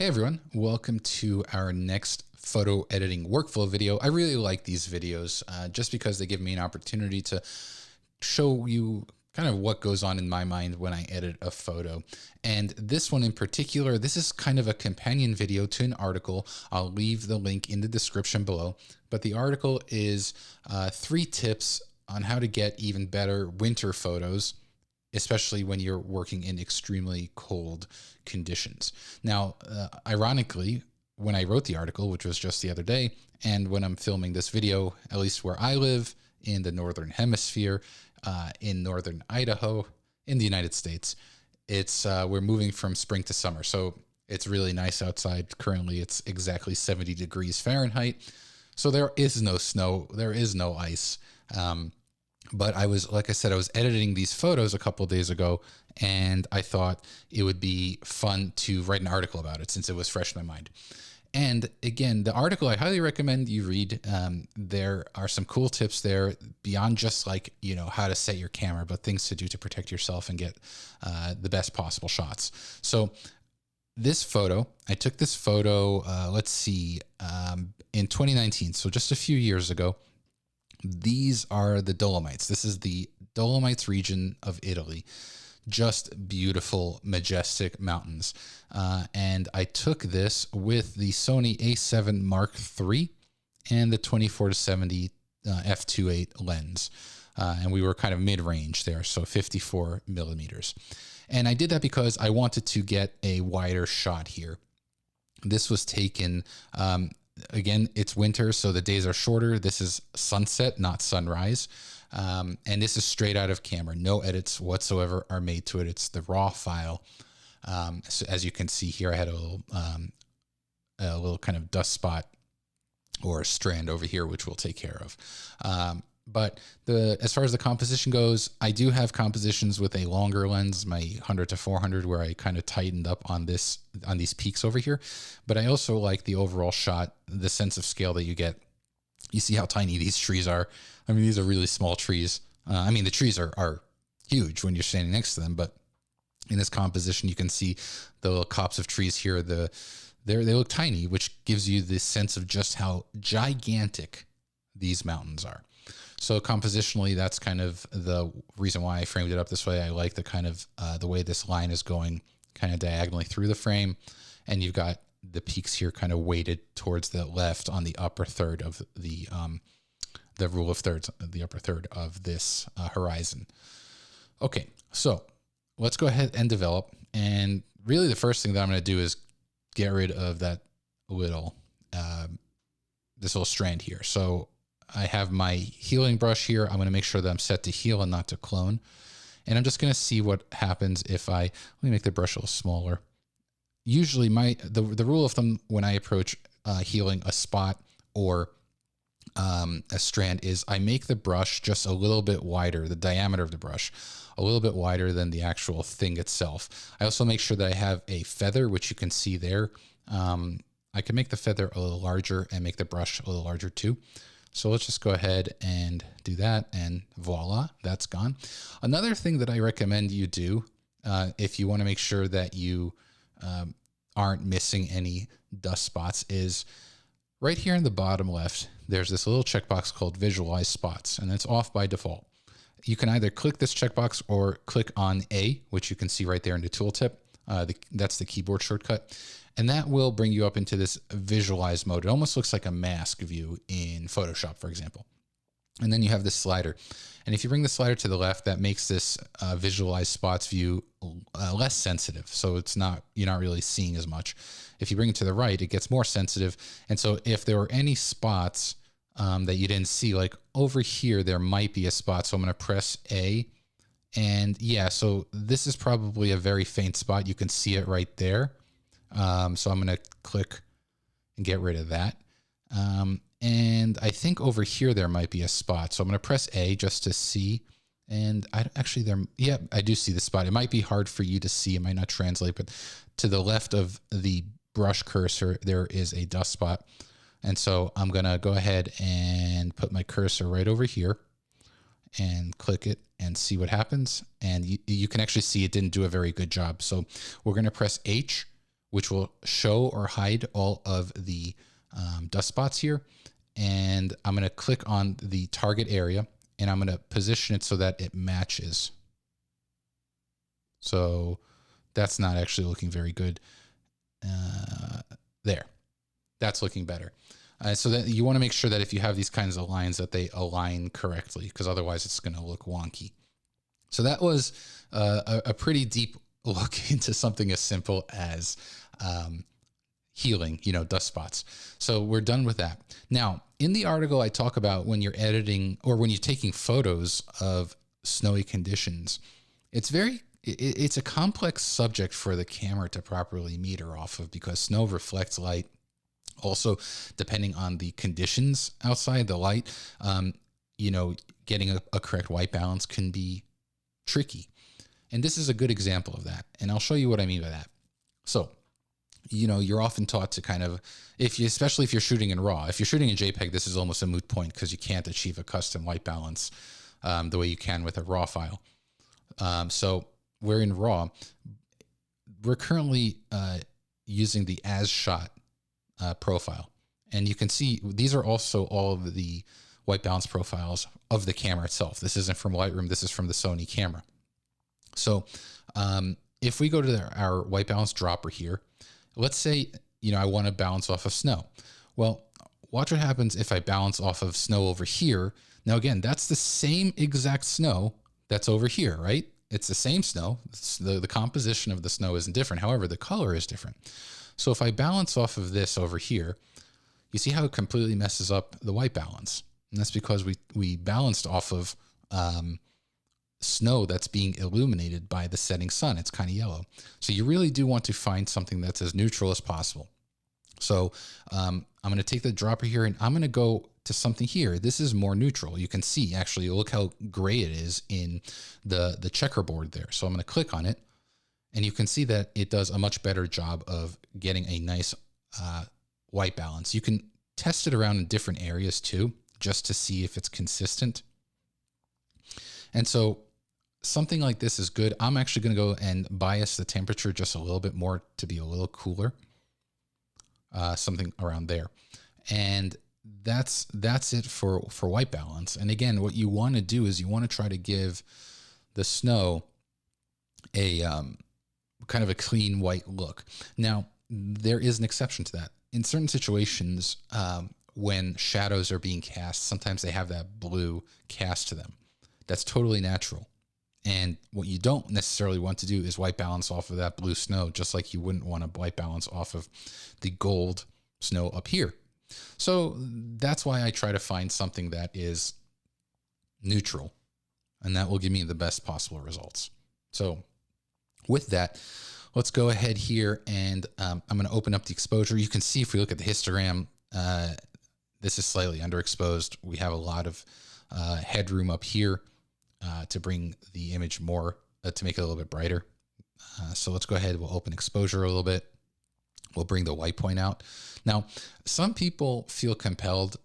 Hey everyone, welcome to our next photo editing workflow video. I really like these videos just because they give me an opportunity to show you kind of what goes on in my mind when I edit a photo. And this one in particular, this is kind of a companion video to an article. I'll leave the link in the description below, but the article is 3 tips on how to get even better winter photos, especially when you're working in extremely cold conditions. Now, ironically, when I wrote the article, which was just the other day, and when I'm filming this video, at least where I live in the Northern Hemisphere, in Northern Idaho, in the United States, it's we're moving from spring to summer. So it's really nice outside. Currently, it's exactly 70 degrees Fahrenheit. So there is no snow, there is no ice. But I was, like I said, I was editing these photos a couple of days ago, and I thought it would be fun to write an article about it since it was fresh in my mind. And again, the article I highly recommend you read. There are some cool tips there beyond just like, how to set your camera, but things to do to protect yourself and get the best possible shots. So this photo, I took this photo, in 2019. So just a few years ago. These are the Dolomites. This is the Dolomites region of Italy. Just beautiful, majestic mountains. And I took this with the Sony A7 Mark III and the 24-70 f2.8 lens. And we were kind of mid-range there, so 54 millimeters. And I did that because I wanted to get a wider shot here. This was taken... again, it's winter, so the days are shorter. This is sunset, not sunrise. And this is straight out of camera. No edits whatsoever are made to it. It's the raw file. So as you can see here, I had a little kind of dust spot or a strand over here, which we'll take care of. But as far as the composition goes, I do have compositions with a longer lens, my 100 to 400, where I kind of tightened up on these peaks over here. But I also like the overall shot, the sense of scale that you get. You see how tiny these trees are. I mean, these are really small trees. The trees are huge when you're standing next to them, but in this composition, you can see the little copse of trees here. They look tiny, which gives you this sense of just how gigantic these mountains are. So compositionally, that's kind of the reason why I framed it up this way. I like the kind of the way this line is going kind of diagonally through the frame. And you've got the peaks here kind of weighted towards the left on the upper third of the rule of thirds, the upper third of this horizon. Okay, so let's go ahead and develop. And really the first thing that I'm going to do is get rid of that little, this little strand here. So I have my healing brush here. I'm going to make sure that I'm set to heal and not to clone. And I'm just going to see what happens if let me make the brush a little smaller. Usually the rule of thumb when I approach healing a spot or a strand is I make the brush just a little bit wider, the diameter of the brush, a little bit wider than the actual thing itself. I also make sure that I have a feather, which you can see there. I can make the feather a little larger and make the brush a little larger too. So let's just go ahead and do that, and voila, that's gone. Another thing that I recommend you do, if you want to make sure that you aren't missing any dust spots, is right here in the bottom left, there's this little checkbox called Visualize Spots, and it's off by default. You can either click this checkbox or click on A, which you can see right there in the tooltip. That's the keyboard shortcut. And that will bring you up into this visualize mode. It almost looks like a mask view in Photoshop, for example. And then you have this slider. And if you bring the slider to the left, that makes this visualize spots view less sensitive. So you're not really seeing as much. If you bring it to the right, it gets more sensitive. And so if there were any spots that you didn't see, like over here, there might be a spot. So I'm going to press A. And yeah, so this is probably a very faint spot. You can see it right there. So I'm going to click and get rid of that. And I think over here, there might be a spot. So I'm going to press A just to see. And I do see the spot. It might be hard for you to see. It might not translate, but to the left of the brush cursor, there is a dust spot. And so I'm going to go ahead and put my cursor right over here and click it and see what happens. And you can actually see it didn't do a very good job. So we're going to press H which will show or hide all of the dust spots here. And I'm going to click on the target area and I'm going to position it so that it matches. So that's not actually looking very good. There, that's looking better. So that you want to make sure that if you have these kinds of lines that they align correctly, because otherwise it's going to look wonky. So that was a pretty deep look into something as simple as healing, dust spots. So we're done with that. Now, in the article, I talk about when you're editing or when you're taking photos of snowy conditions, it's a complex subject for the camera to properly meter off of, because snow reflects light. Also, depending on the conditions outside, the light, getting a correct white balance can be tricky. And this is a good example of that. And I'll show you what I mean by that. So, you're often taught to kind of, especially if you're shooting in RAW. If you're shooting in JPEG, this is almost a moot point because you can't achieve a custom white balance the way you can with a RAW file. So we're in RAW. We're currently using the as shot profile. And you can see these are also all of the white balance profiles of the camera itself. This isn't from Lightroom. This is from the Sony camera. So if we go to our white balance dropper here, let's say, I want to balance off of snow. Well, watch what happens if I balance off of snow over here. Now, again, that's the same exact snow that's over here, right? It's the same snow. The composition of the snow isn't different. However, the color is different. So if I balance off of this over here, you see how it completely messes up the white balance. And that's because we balanced off of snow that's being illuminated by the setting sun. It's kind of yellow. So you really do want to find something that's as neutral as possible. So I'm going to take the dropper here and I'm going to go to something here. This is more neutral. You can see, actually, look how gray it is in the checkerboard there. So I'm going to click on it and you can see that it does a much better job of getting a nice white balance. You can test it around in different areas too, just to see if it's consistent. And so something like this is good. I'm actually going to go and bias the temperature just a little bit more to be a little cooler. Something around there. And that's it for white balance. And again, what you want to do is you want to try to give the snow a kind of a clean white look. Now, there is an exception to that. In certain situations, when shadows are being cast, sometimes they have that blue cast to them. That's totally natural. And what you don't necessarily want to do is white balance off of that blue snow, just like you wouldn't want to white balance off of the gold snow up here. So that's why I try to find something that is neutral, and that will give me the best possible results. So with that, let's go ahead here and I'm going to open up the exposure. You can see if we look at the histogram, this is slightly underexposed. We have a lot of headroom up here to bring the image more, to make it a little bit brighter. So let's go ahead. We'll open exposure a little bit. We'll bring the white point out. Now, some people feel compelled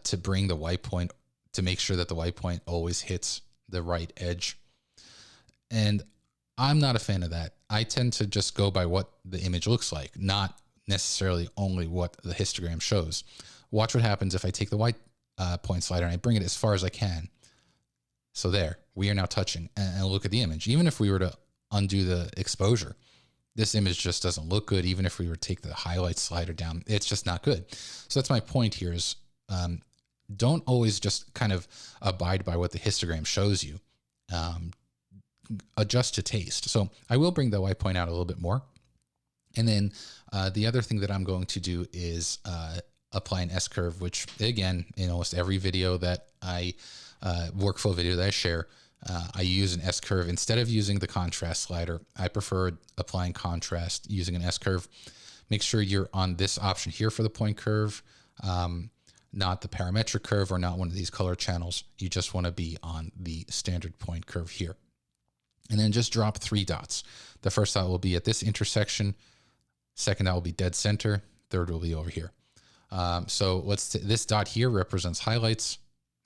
to bring the white point to make sure that the white point always hits the right edge. And I'm not a fan of that. I tend to just go by what the image looks like, not necessarily only what the histogram shows. Watch what happens if I take the white point slider and I bring it as far as I can. So there, we are now touching, and look at the image. Even if we were to undo the exposure, this image just doesn't look good. Even if we were to take the highlight slider down, it's just not good. So that's my point here is don't always just kind of abide by what the histogram shows you. Adjust to taste. So I will bring the white point out a little bit more. And then the other thing that I'm going to do is apply an S-curve, which again, in almost every video that I workflow video that I share, I use an S-curve. Instead of using the contrast slider, I prefer applying contrast using an S-curve. Make sure you're on this option here for the point curve, not the parametric curve or not one of these color channels. You just want to be on the standard point curve here. And then just drop 3 dots. The first dot will be at this intersection. Second dot will be dead center. Third will be over here. So this dot here represents highlights,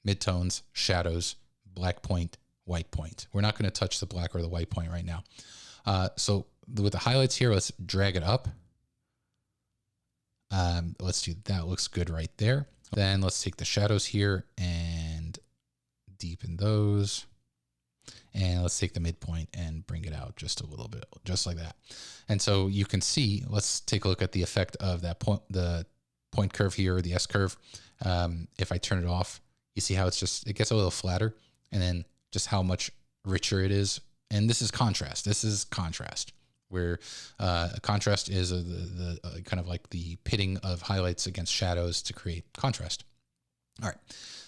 midtones, shadows, black point, white point. We're not going to touch the black or the white point right now. So with the highlights here, let's drag it up Let's do that. Looks good right there. Then let's take the shadows here and deepen those. And let's take the midpoint and bring it out just a little bit, just like that. And so you can see, let's take a look at the effect of that point, the point curve here, the S curve. If I turn it off, you see how it gets a little flatter, and then just how much richer it is. And this is contrast. This is contrast, where contrast is the kind of like the pitting of highlights against shadows to create contrast. All right.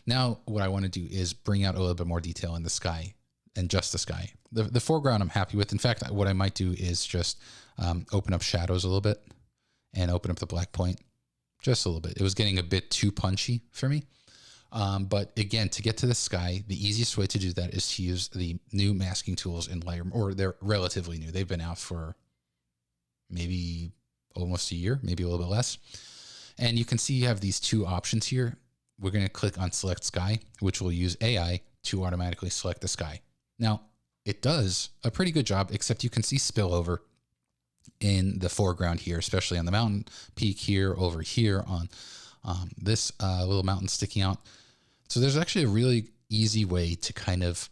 Now what I want to do is bring out a little bit more detail in the sky and just the sky. The foreground I'm happy with. In fact, what I might do is just open up shadows a little bit and open up the black point just a little bit. It was getting a bit too punchy for me. But again, to get to the sky, the easiest way to do that is to use the new masking tools in Lightroom, or they're relatively new. They've been out for maybe almost a year, maybe a little bit less. And you can see you have these two options here. We're going to click on select sky, which will use AI to automatically select the sky. Now, it does a pretty good job, except you can see spillover in the foreground here, especially on the mountain peak here, over here on this little mountain sticking out. So there's actually a really easy way to kind of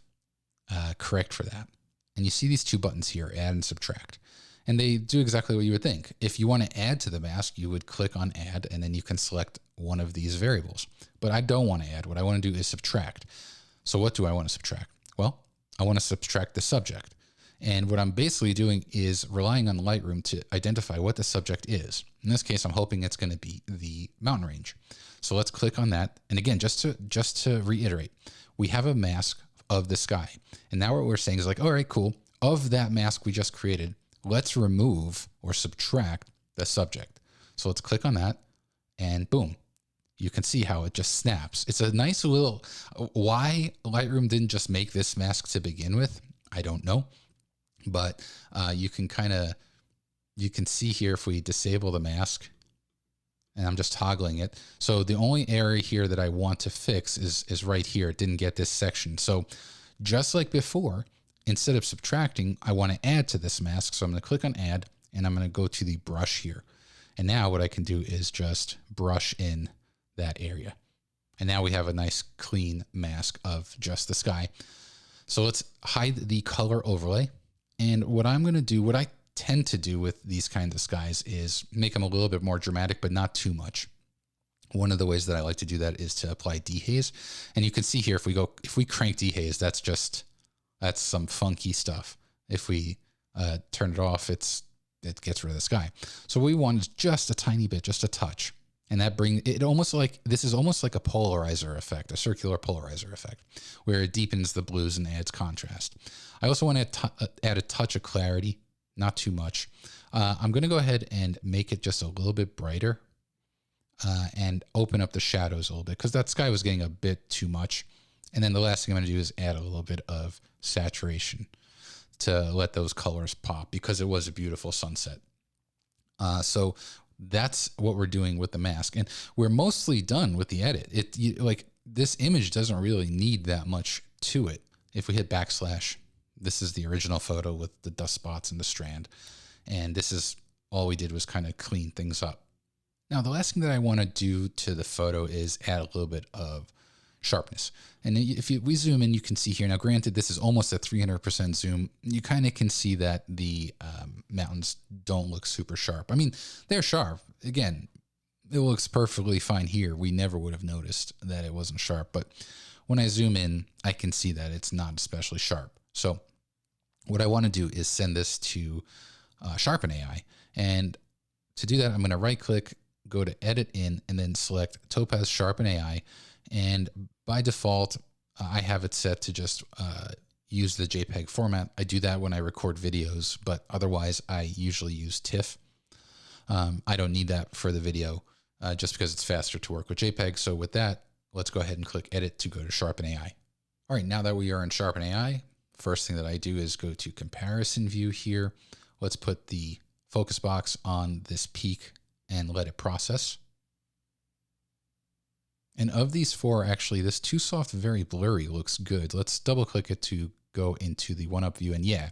correct for that. And you see these two buttons here, add and subtract. And they do exactly what you would think. If you want to add to the mask, you would click on add, and then you can select one of these variables. But I don't want to add. What I want to do is subtract. So what do I want to subtract? Well, I want to subtract the subject. And what I'm basically doing is relying on Lightroom to identify what the subject is. In this case, I'm hoping it's going to be the mountain range. So let's click on that. And again, just to reiterate, we have a mask of the sky. And now what we're saying is like, all right, cool. Of that mask we just created, let's remove or subtract the subject. So let's click on that, and boom, you can see how it just snaps. It's a nice little, why Lightroom didn't just make this mask to begin with, I don't know. But you can see here if we disable the mask, and I'm just toggling it. So the only area here that I want to fix is right here. It didn't get this section. So just like before, instead of subtracting, I want to add to this mask. So I'm going to click on add, and I'm going to go to the brush here. And now what I can do is just brush in that area. And now we have a nice clean mask of just the sky. So let's hide the color overlay. And what I'm going to do, what I tend to do with these kinds of skies is make them a little bit more dramatic, but not too much. One of the ways that I like to do that is to apply dehaze. And you can see here, if we crank dehaze, that's some funky stuff. If we turn it off, it gets rid of the sky. So what we want is just a tiny bit, just a touch. And that this is almost like a polarizer effect, a circular polarizer effect, where it deepens the blues and adds contrast. I also want to add a touch of clarity, not too much. I'm going to go ahead and make it just a little bit brighter and open up the shadows a little bit, because that sky was getting a bit too much. And then the last thing I'm going to do is add a little bit of saturation to let those colors pop, because it was a beautiful sunset. So that's what we're doing with the mask, and we're mostly done with the edit. Like this image doesn't really need that much to it. If we hit backslash, this is the original photo with the dust spots and the strand, and this is all we did was kind of clean things up. Now, the last thing that I want to do to the photo is add a little bit of sharpness. And if we zoom in, you can see here. Now, granted, this is almost a 300% zoom. You kind of can see that the mountains don't look super sharp. I mean, they're sharp. Again, it looks perfectly fine here. We never would have noticed that it wasn't sharp. But when I zoom in, I can see that it's not especially sharp. So what I want to do is send this to Sharpen AI. And to do that, I'm going to right click, go to edit in, and then select Topaz Sharpen AI. And by default, I have it set to just use the JPEG format. I do that when I record videos, but otherwise I usually use TIFF. I don't need that for the video just because it's faster to work with JPEG. So with that, let's go ahead and click edit to go to Sharpen AI. All right, now that we are in Sharpen AI, first thing that I do is go to comparison view here. Let's put the focus box on this peak and let it process. And of these four, actually, this too soft, very blurry looks good. Let's double click it to go into the one up view. And yeah,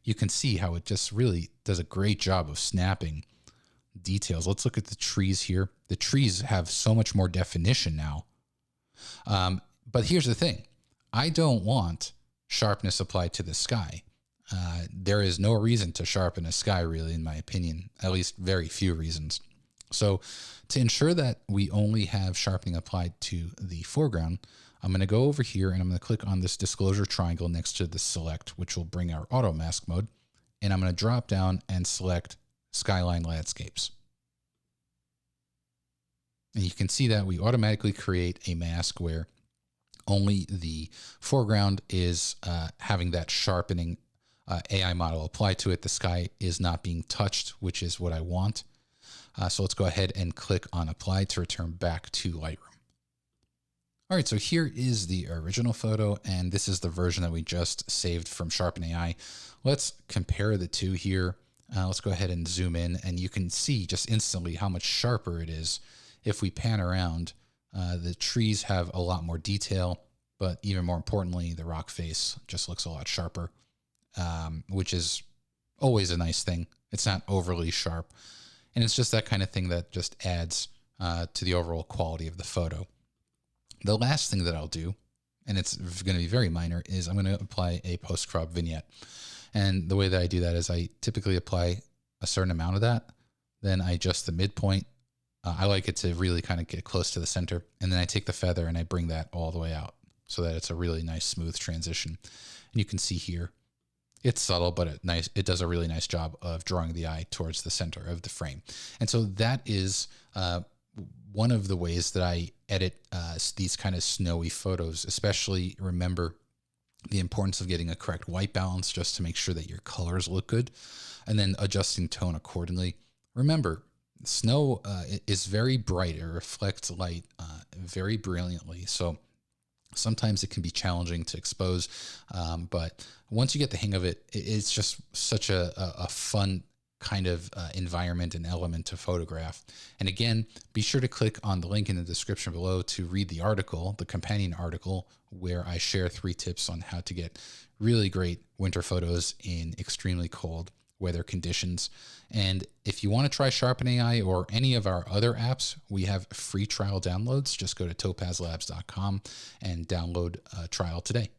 you can see how it just really does a great job of snapping details. Let's look at the trees here. The trees have so much more definition now. But here's the thing. I don't want sharpness applied to the sky. There is no reason to sharpen a sky, really, in my opinion, at least very few reasons. So to ensure that we only have sharpening applied to the foreground, I'm going to go over here and I'm going to click on this disclosure triangle next to the select, which will bring our auto mask mode. And I'm going to drop down and select Skyline Landscapes. And you can see that we automatically create a mask where only the foreground is having that sharpening AI model applied to it. The sky is not being touched, which is what I want. So let's go ahead and click on Apply to return back to Lightroom. All right, so here is the original photo, and this is the version that we just saved from Sharpen AI. Let's compare the two here. Let's go ahead and zoom in, and you can see just instantly how much sharper it is. If we pan around, the trees have a lot more detail, but even more importantly, the rock face just looks a lot sharper, which is always a nice thing. It's not overly sharp, and it's just that kind of thing that just adds to the overall quality of the photo. The last thing that I'll do, and it's going to be very minor, is I'm going to apply a post-crop vignette. And the way that I do that is I typically apply a certain amount of that, then I adjust the midpoint. I like it to really kind of get close to the center, and then I take the feather and I bring that all the way out so that it's a really nice smooth transition. And you can see here, it's subtle, but it does a really nice job of drawing the eye towards the center of the frame. And so that is one of the ways that I edit these kind of snowy photos. Especially remember the importance of getting a correct white balance just to make sure that your colors look good, and then adjusting tone accordingly. Remember, snow is very bright. It reflects light very brilliantly. So sometimes it can be challenging to expose, but once you get the hang of it, it's just such a fun kind of environment and element to photograph. And again, be sure to click on the link in the description below to read the article, the companion article, where I share 3 tips on how to get really great winter photos in extremely cold weather conditions. And if you want to try Sharpen AI or any of our other apps, we have free trial downloads. Just go to topazlabs.com and download a trial today.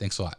Thanks a lot.